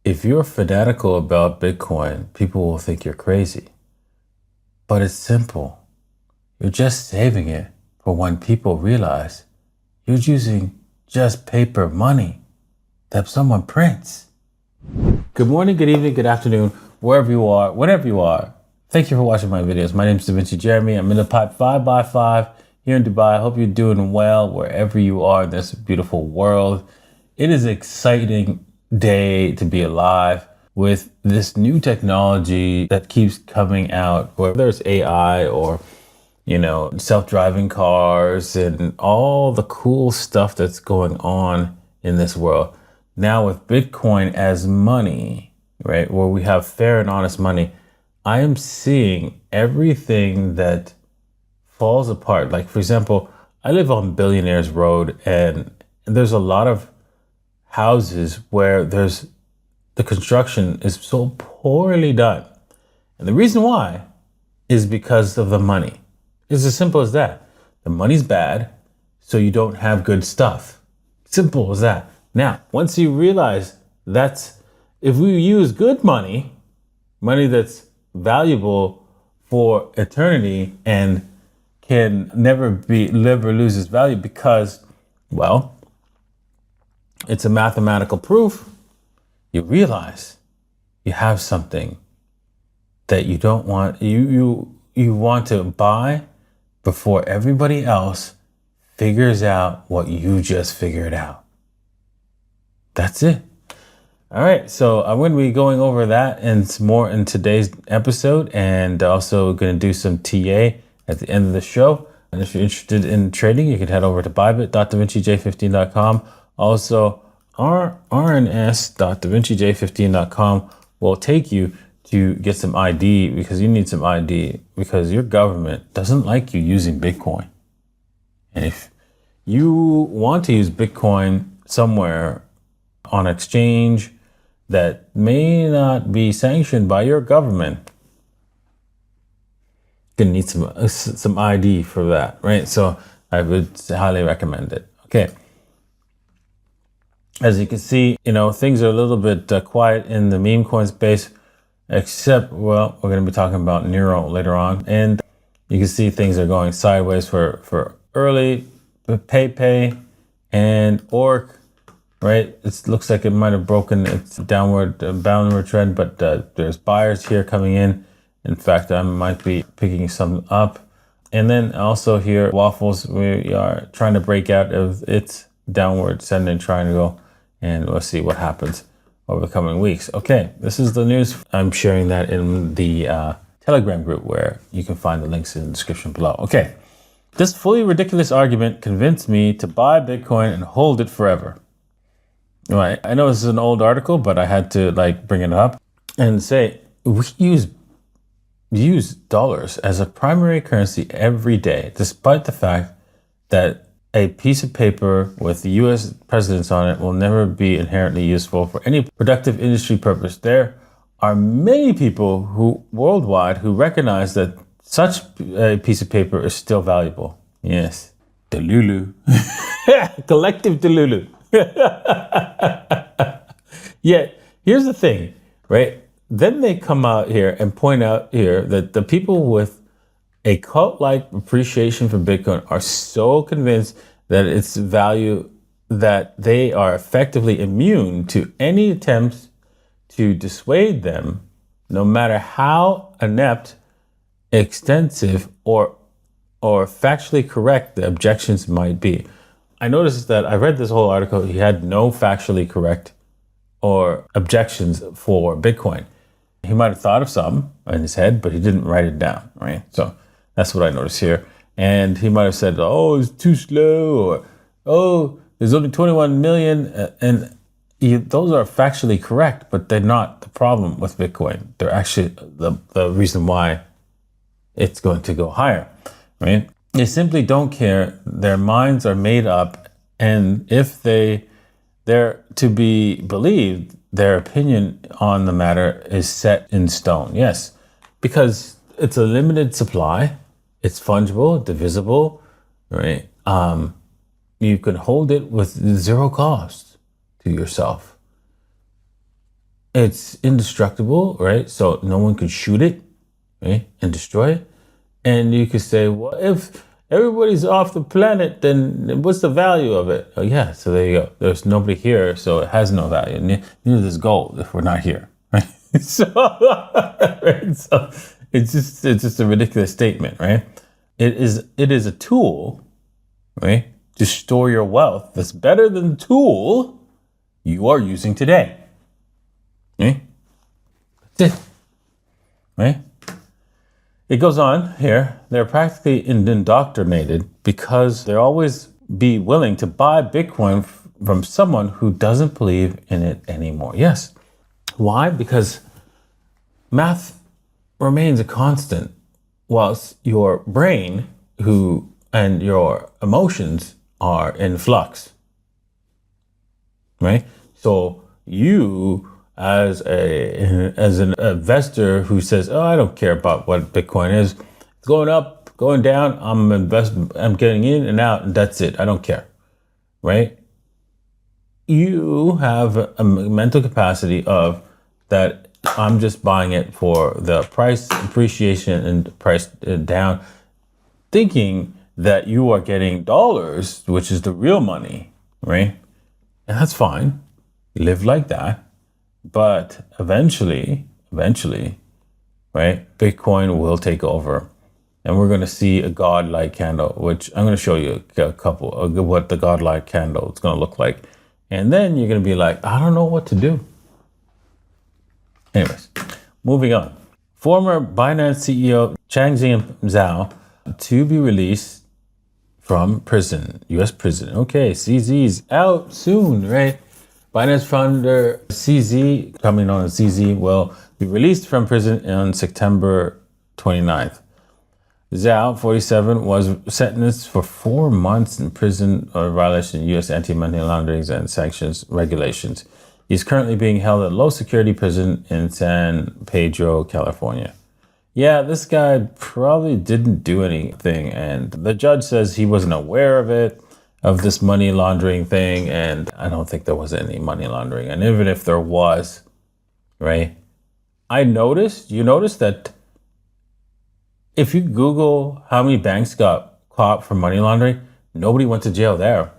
if you're fanatical about Bitcoin, people will think you're crazy. But it's simple. You're just saving it for when people realize you're using just paper money that someone prints. Good morning, good evening, good afternoon, wherever you are, whenever you are. Thank you for watching my videos. My name is Da Vinci Jeremy. I'm in the pipe 5x5 here in Dubai. I hope you're doing well wherever you are in this beautiful world. It is an exciting day to be alive with this new technology that keeps coming out, whether it's AI or, self-driving cars and all the cool stuff that's going on in this world. Now with Bitcoin as money, right, where we have fair and honest money, I am seeing everything that falls apart. Like, for example, I live on Billionaires Road, and there's a lot of houses where the construction is so poorly done. And the reason why is because of the money. It's as simple as that. The money's bad, so you don't have good stuff. Simple as that. Now, once you realize if we use good money that's valuable for eternity and can never lose its value because, well, it's a mathematical proof, you realize you have something that you don't want, you want to buy before everybody else figures out what you just figured out. That's it. All right, so I'm going to be going over that and some more in today's episode, and also going to do some TA at the end of the show. And if you're interested in trading, you can head over to Bybit.davincij15.com. Also, rns.davincij15.com will take you to get some ID, because you need some ID because your government doesn't like you using Bitcoin. And if you want to use Bitcoin somewhere on exchange that may not be sanctioned by your government, you're gonna need some ID for that, right? So I would highly recommend it. Okay. As you can see, things are a little bit quiet in the meme coin space, except, well, we're going to be talking about NEIRO later on. And you can see things are going sideways for early pay and ORC, right? It looks like it might have broken its downward trend, but there's buyers here coming in. In fact, I might be picking some up. And then also here, Waffles, we are trying to break out of its downward ascending triangle, and we'll see what happens over the coming weeks. Okay, this is the news. I'm sharing that in the Telegram group, where you can find the links in the description below. Okay, this fully ridiculous argument convinced me to buy Bitcoin and hold it forever. Right, I know this is an old article, but I had to bring it up and say we use dollars as a primary currency every day, despite the fact that a piece of paper with the US presidents on it will never be inherently useful for any productive industry purpose. There are many people worldwide who recognize that such a piece of paper is still valuable. Yes, Delulu. Collective Delulu. Yet, here's the thing, right? Then they come out here and point out here that the people with a cult-like appreciation for Bitcoin are so convinced that its value that they are effectively immune to any attempts to dissuade them, no matter how inept, extensive, or factually correct the objections might be. I noticed that I read this whole article. He had no factually correct or objections for Bitcoin. He might have thought of some in his head, but he didn't write it down, right? So that's what I noticed here. And he might have said, oh, it's too slow, or, oh, there's only 21 million. And those are factually correct, but they're not the problem with Bitcoin. They're actually the reason why it's going to go higher, right? They simply don't care. Their minds are made up. And if they're to be believed, their opinion on the matter is set in stone. Yes, because it's a limited supply. It's fungible, divisible, right? You can hold it with zero cost to yourself. it's indestructible, right? So no one could shoot it, right, and destroy it. And you could say, well, if everybody's off the planet, then what's the value of it? Oh yeah, so there you go. There's nobody here, so it has no value. Neither does gold if we're not here, right? So, right? So it's just a ridiculous statement, right? It is a tool, right, to store your wealth that's better than the tool you are using today. Okay? That's it. Right? It goes on here. They're practically indoctrinated because they'll always be willing to buy Bitcoin from someone who doesn't believe in it anymore. Yes. Why? Because math remains a constant whilst your brain and your emotions are in flux. Right? So you as an investor who says, oh, I don't care about what Bitcoin is. It's going up, going down. I'm getting in and out, and that's it. I don't care. Right? You have a mental capacity of that I'm just buying it for the price appreciation and price down, thinking that you are getting dollars, which is the real money, right? And that's fine. Live like that. But eventually, right, Bitcoin will take over. And we're going to see a godlike candle, which I'm going to show you a couple of what the godlike candle is going to look like. And then you're going to be like, I don't know what to do. Anyways, moving on. Former Binance CEO Changxing Zhao to be released from prison, U.S. prison. Okay, CZ's out soon, right? Binance founder CZ, commonly known as CZ, will be released from prison on September 29th. Zhao, 47, was sentenced for 4 months in prison for violation of U.S. anti-money laundering and sanctions regulations. He's currently being held at a low-security prison in San Pedro, California. Yeah, this guy probably didn't do anything, and the judge says he wasn't aware of this money laundering thing, and I don't think there was any money laundering. And even if there was, right, you noticed that if you Google how many banks got caught for money laundering, nobody went to jail there.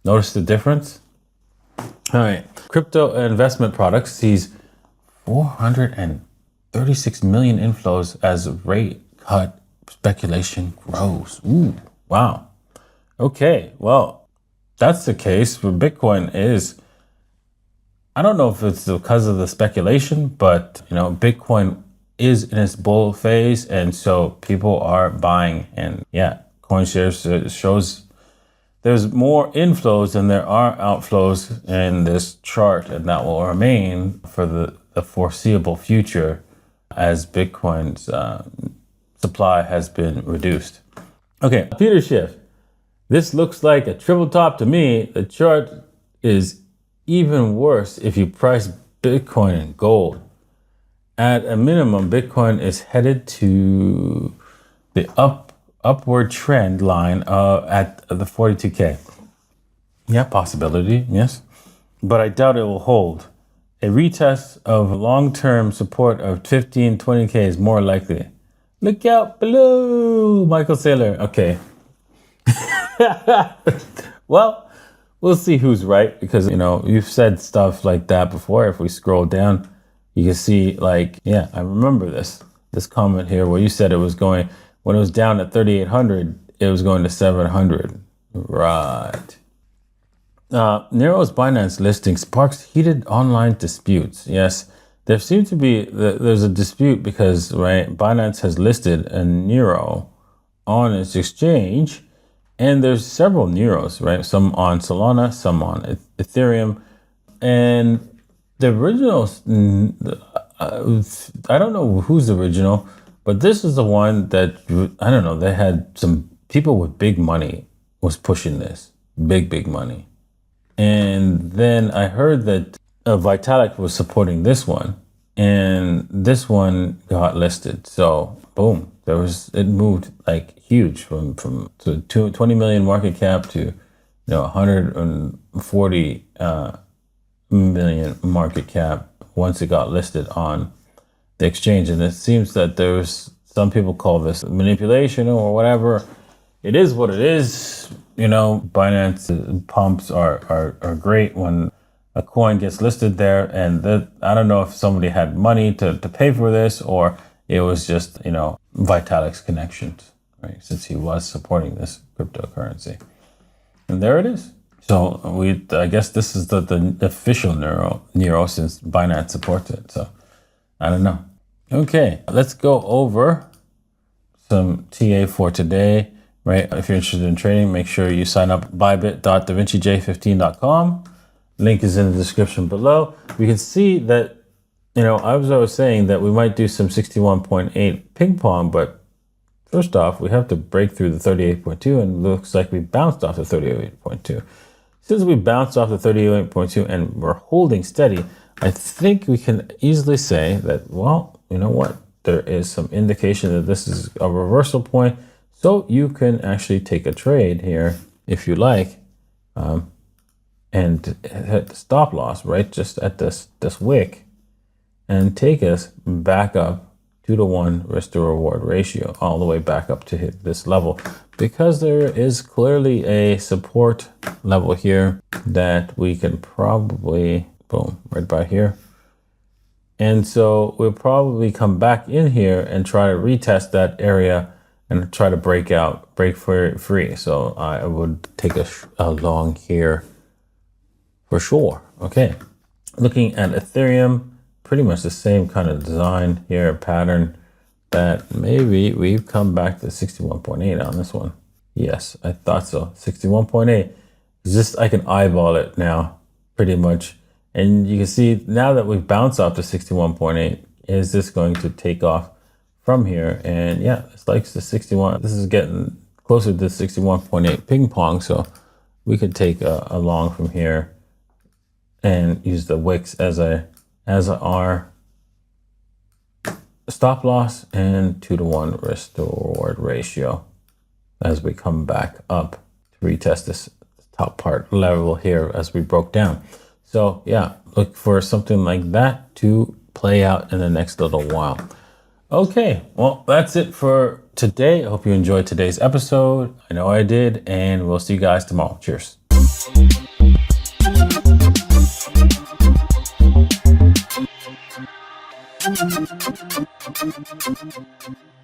Notice the difference? All right. Crypto investment products sees 436 million inflows as rate cut speculation grows. Ooh, wow. Okay, well, that's the case for Bitcoin I don't know if it's because of the speculation, but Bitcoin is in its bull phase, and so people are buying. And yeah, CoinShares shows there's more inflows than there are outflows in this chart, and that will remain for the foreseeable future as Bitcoin's supply has been reduced. Okay, Peter Schiff. This looks like a triple top to me. The chart is even worse if you price Bitcoin in gold. At a minimum, Bitcoin is headed to the upward trend line at the 42K. Yeah, possibility, yes. But I doubt it will hold. A retest of long-term support of 15, 20K is more likely. Look out below, Michael Saylor. Okay. Well, we'll see who's right, because you've said stuff like that before. If we scroll down, you can see I remember this comment here where you said it was going, when it was down at 3,800, it was going to 700. Right. NEIRO's Binance listing sparks heated online disputes. Yes, there seems to be there's a dispute because Binance has listed a NEIRO on its exchange. And there's several NEIROs, right? Some on Solana, some on Ethereum. And the originals, I don't know who's the original, but this is the one that, I don't know, they had some people with big money was pushing this. Big money. And then I heard that Vitalik was supporting this one. And this one got listed. So, boom. It moved huge from 20 million market cap to 140 million market cap once it got listed on the exchange. And it seems that there's some people call this manipulation or whatever. It is what it is. You know, Binance pumps are great when a coin gets listed there. And I don't know if somebody had money to pay for this, or it was just, you know, Vitalik's connections, right? Since he was supporting this cryptocurrency. And there it is. So I guess this is the official NEIRO since Binance supports it. So I don't know. Okay, let's go over some TA for today, right? If you're interested in trading, make sure you sign up bybit.davincij15.com. Link is in the description below. We can see that, you know, I was saying that we might do some 61.8 ping pong, but first off, we have to break through the 38.2, and it looks like we bounced off the 38.2. Since we bounced off the 38.2 and we're holding steady, I think we can easily say that, well, you know what? There is some indication that this is a reversal point. So you can actually take a trade here if you like, and hit the stop loss, right? Just at this wick, and take us back up 2-to-1 risk to reward ratio, all the way back up to hit this level, because there is clearly a support level here that we can probably, boom, right by here. And so we'll probably come back in here and try to retest that area and try to break free. So I would take a long here for sure. Okay, looking at Ethereum, pretty much the same kind of design here, pattern, that maybe we've come back to 61.8 on this one. Yes, I thought so. 61.8. Just, I can eyeball it now pretty much. And you can see now that we've bounced off to 61.8, is this going to take off from here? And yeah, it's like the 61. This is getting closer to 61.8 ping pong. So we could take a long from here and use the wicks as our stop loss, and 2-to-1 risk to reward ratio as we come back up to retest this top part level here as we broke down. So yeah, look for something like that to play out in the next little while. Okay, well, that's it for today. I hope you enjoyed today's episode. I know I did, and we'll see you guys tomorrow. Cheers.